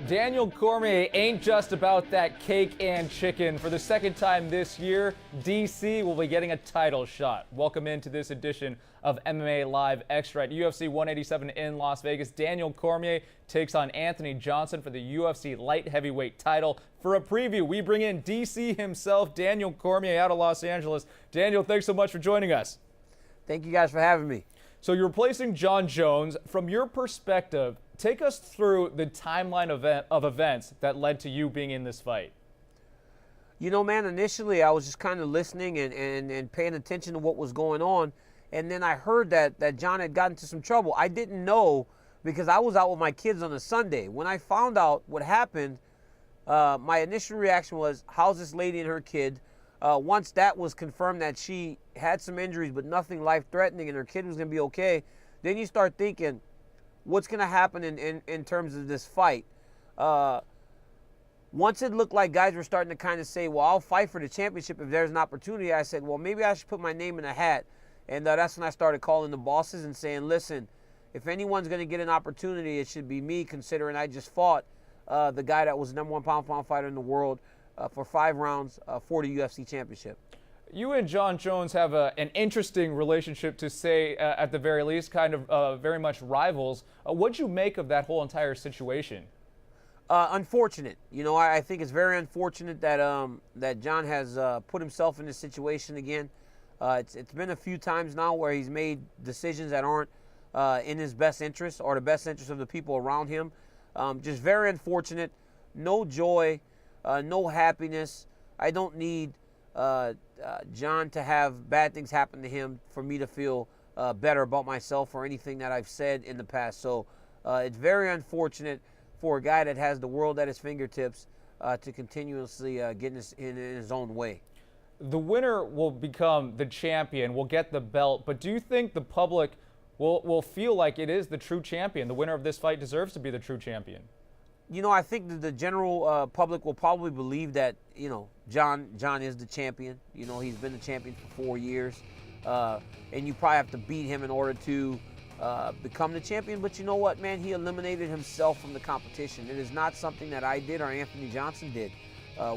Daniel Cormier ain't just about that cake and chicken. For the second time this year, DC will be getting a title shot. Welcome into this edition of MMA Live Extra at UFC 187 in Las Vegas. Daniel Cormier takes on Anthony Johnson for the UFC light heavyweight title. For a preview, we bring in DC himself, Daniel Cormier, out of Los Angeles. Daniel, thanks so much for joining us. Thank you guys for having me. So you're replacing Jon Jones. From your perspective, take us through the timeline of events that led to you being in this fight. You know, man, initially I was just kind of listening and paying attention to what was going on. And then I heard that Jon had gotten into some trouble. I didn't know because I was out with my kids on a Sunday. When I found out what happened, my initial reaction was, how's this lady and her kid? Once that was confirmed that she had some injuries but nothing life-threatening and her kid was going to be okay, then you start thinking, what's going to happen in terms of this fight? Once it looked like guys were starting to kind of say, well, I'll fight for the championship if there's an opportunity, I said, well, maybe I should put my name in a hat. And that's when I started calling the bosses and saying, listen, if anyone's going to get an opportunity, it should be me, considering I just fought the guy that was the #1 pound-for-pound fighter in the world for 5 rounds for the UFC championship. You and Jon Jones have an interesting relationship, to say at the very least, kind of very much rivals. What'd you make of that whole entire situation? Unfortunate. You know, I think it's very unfortunate that that Jon has put himself in this situation again. It's been a few times now where he's made decisions that aren't in his best interest or the best interest of the people around him. Just very unfortunate. No joy, no happiness. I don't need Jon to have bad things happen to him for me to feel better about myself or anything that I've said in the past. So it's very unfortunate for a guy that has the world at his fingertips to continuously get in his own way. The winner will become the champion, will get the belt, but do you think the public will feel like it is the true champion? The winner of this fight deserves to be the true champion. You know, I think that the general public will probably believe that, you know, Jon is the champion. You know, he's been the champion for 4 years. And you probably have to beat him in order to become the champion. But you know what, man? He eliminated himself from the competition. It is not something that I did or Anthony Johnson did.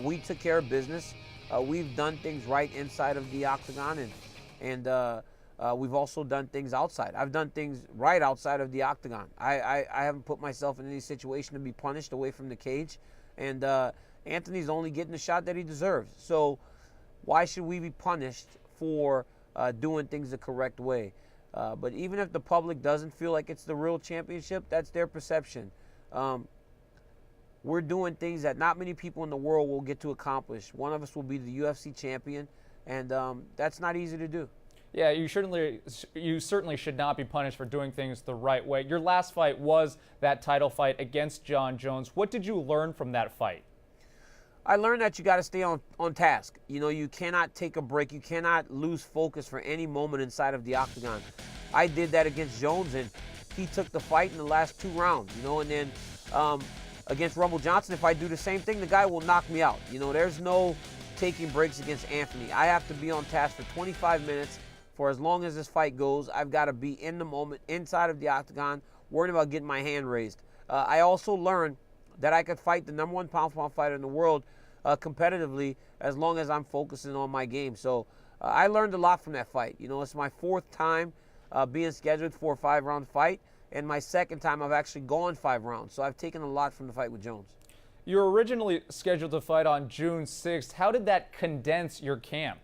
We took care of business. We've done things right inside of the octagon, and we've also done things outside. I've done things right outside of the octagon. I haven't put myself in any situation to be punished away from the cage, and Anthony's only getting the shot that he deserves. So why should we be punished for doing things the correct way? But even if the public doesn't feel like it's the real championship, that's their perception. We're doing things that not many people in the world will get to accomplish. One of us will be the UFC champion, and that's not easy to do. Yeah, you certainly should not be punished for doing things the right way. Your last fight was that title fight against Jon Jones. What did you learn from that fight? I learned that you got to stay on task. You know, you cannot take a break. You cannot lose focus for any moment inside of the octagon. I did that against Jones, and he took the fight in the last 2 rounds, you know, and then against Rumble Johnson, if I do the same thing, the guy will knock me out. You know, there's no taking breaks against Anthony. I have to be on task for 25 minutes for as long as this fight goes. I've got to be in the moment, inside of the octagon, worrying about getting my hand raised. I also learned that I could fight the #1 pound-for-pound fighter in the world competitively as long as I'm focusing on my game. So I learned a lot from that fight. You know, it's my 4th time being scheduled for a 5-round fight, and my 2nd time I've actually gone 5 rounds. So I've taken a lot from the fight with Jones. You were originally scheduled to fight on June 6th. How did that condense your camp?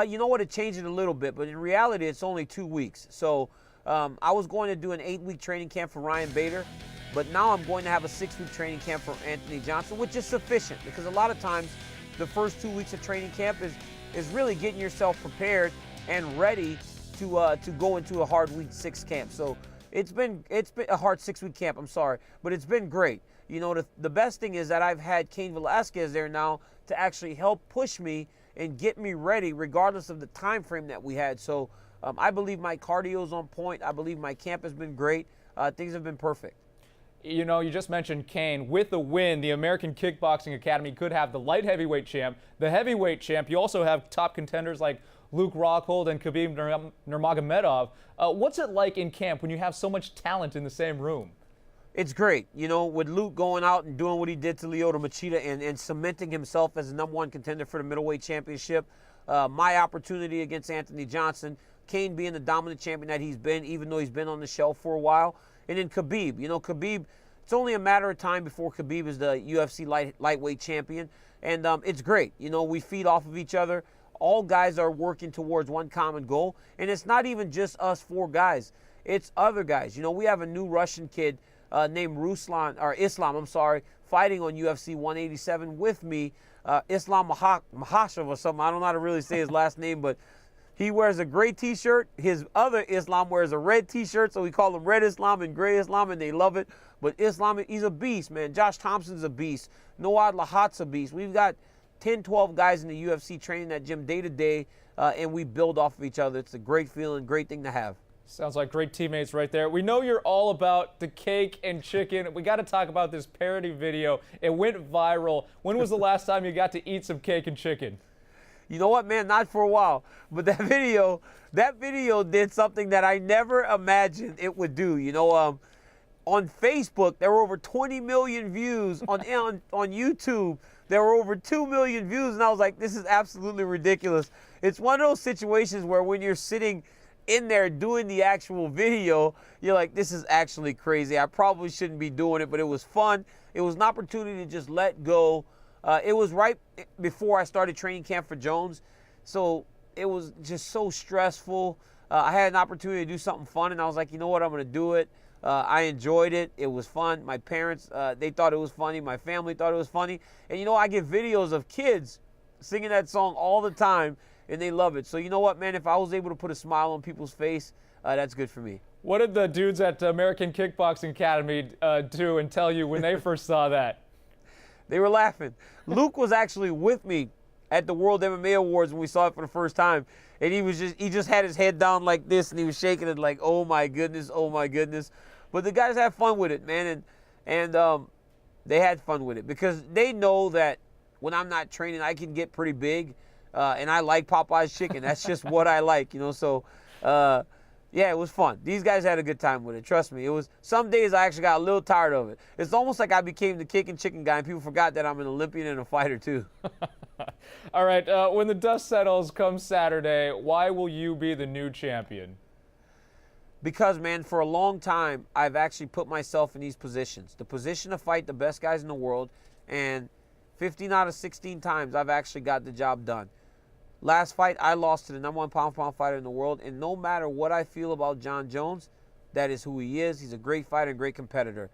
You know what? It changed it a little bit, but in reality, it's only 2 weeks. So I was going to do an 8-week training camp for Ryan Bader, but now I'm going to have a 6-week training camp for Anthony Johnson, which is sufficient because a lot of times the first 2 weeks of training camp is really getting yourself prepared and ready to go into a hard week 6 camp. So it's been a hard 6-week camp. I'm sorry, but it's been great. You know, the best thing is that I've had Cain Velasquez there now to actually help push me and get me ready regardless of the time frame that we had. So I believe my cardio is on point. I believe my camp has been great. Things have been perfect. You know, you just mentioned Cain. With a win, the American Kickboxing Academy could have the light heavyweight champ, the heavyweight champ. You also have top contenders like Luke Rockhold and Khabib Nurmagomedov. What's it like in camp when you have so much talent in the same room? It's great, you know, with Luke going out and doing what he did to Lyoto Machida and cementing himself as the #1 contender for the middleweight championship. My opportunity against Anthony Johnson, Kane being the dominant champion that he's been, even though he's been on the shelf for a while. And then Khabib, you know, Khabib, it's only a matter of time before Khabib is the UFC lightweight champion. And it's great. You know, we feed off of each other. All guys are working towards one common goal. And it's not even just us 4 guys. It's other guys. You know, we have a new Russian kid named Islam, fighting on UFC 187 with me. Islam Mahashev or something. I don't know how to really say his last name, but he wears a gray T-shirt. His other Islam wears a red T-shirt, so we call him Red Islam and Gray Islam, and they love it. But Islam, he's a beast, man. Josh Thompson's a beast. Noad Lahat's a beast. We've got 10, 12 guys in the UFC training that gym day to day, and we build off of each other. It's a great feeling, great thing to have. Sounds like great teammates right there. We know you're all about the cake and chicken. We got to talk about this parody video. It went viral. When was the last time you got to eat some cake and chicken? You know what, man? Not for a while. But that video did something that I never imagined it would do. You know, on Facebook, there were over 20 million views. On YouTube, there were over 2 million views. And I was like, this is absolutely ridiculous. It's one of those situations where when you're sitting in there doing the actual video, you're like, this is actually crazy. I probably shouldn't be doing it, but it was fun. It was an opportunity to just let go. It was right before I started training camp for Jones, so it was just so stressful. I had an opportunity to do something fun, and I was like, you know what, I'm going to do it. I enjoyed it. It was fun. My parents, they thought it was funny. My family thought it was funny. And, you know, I get videos of kids singing that song all the time, and they love it. So you know what, man, if I was able to put a smile on people's face, that's good for me. What did the dudes at American Kickboxing Academy do and tell you when they first saw that? They were laughing. Luke was actually with me at the World MMA Awards when we saw it for the first time, and he just had his head down like this, and he was shaking it like, oh my goodness, oh my goodness. But the guys had fun with it, man, and they had fun with it because they know that when I'm not training, I can get pretty big. And I like Popeye's chicken. That's just what I like, you know. So, yeah, it was fun. These guys had a good time with it. Trust me. It was some days I actually got a little tired of it. It's almost like I became the cake and chicken guy, and people forgot that I'm an Olympian and a fighter too. All right. When the dust settles come Saturday, why will you be the new champion? Because, man, for a long time, I've actually put myself in these positions. The position to fight the best guys in the world, and 15 out of 16 times I've actually got the job done. Last fight, I lost to the #1 pound-for-pound fighter in the world, and no matter what I feel about Jon Jones, that is who he is. He's a great fighter and great competitor.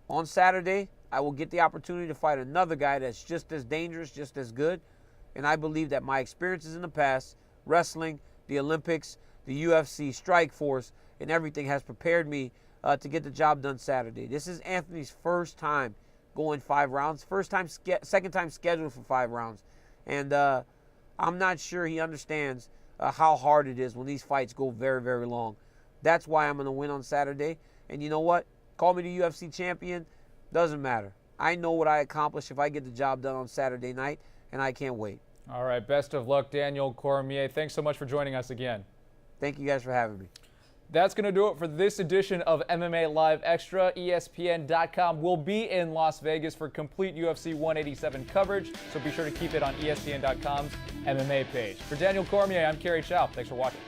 On Saturday, I will get the opportunity to fight another guy that's just as dangerous, just as good, and I believe that my experiences in the past, wrestling, the Olympics, the UFC, Strikeforce, and everything has prepared me to get the job done Saturday. This is Anthony's first time going 5 rounds, second time scheduled for 5 rounds, and I'm not sure he understands how hard it is when these fights go very, very long. That's why I'm going to win on Saturday. And you know what? Call me the UFC champion. Doesn't matter. I know what I accomplish if I get the job done on Saturday night, and I can't wait. All right. Best of luck, Daniel Cormier. Thanks so much for joining us again. Thank you guys for having me. That's going to do it for this edition of MMA Live Extra. ESPN.com will be in Las Vegas for complete UFC 187 coverage, so be sure to keep it on ESPN.com's MMA page. For Daniel Cormier, I'm Cary Chow. Thanks for watching.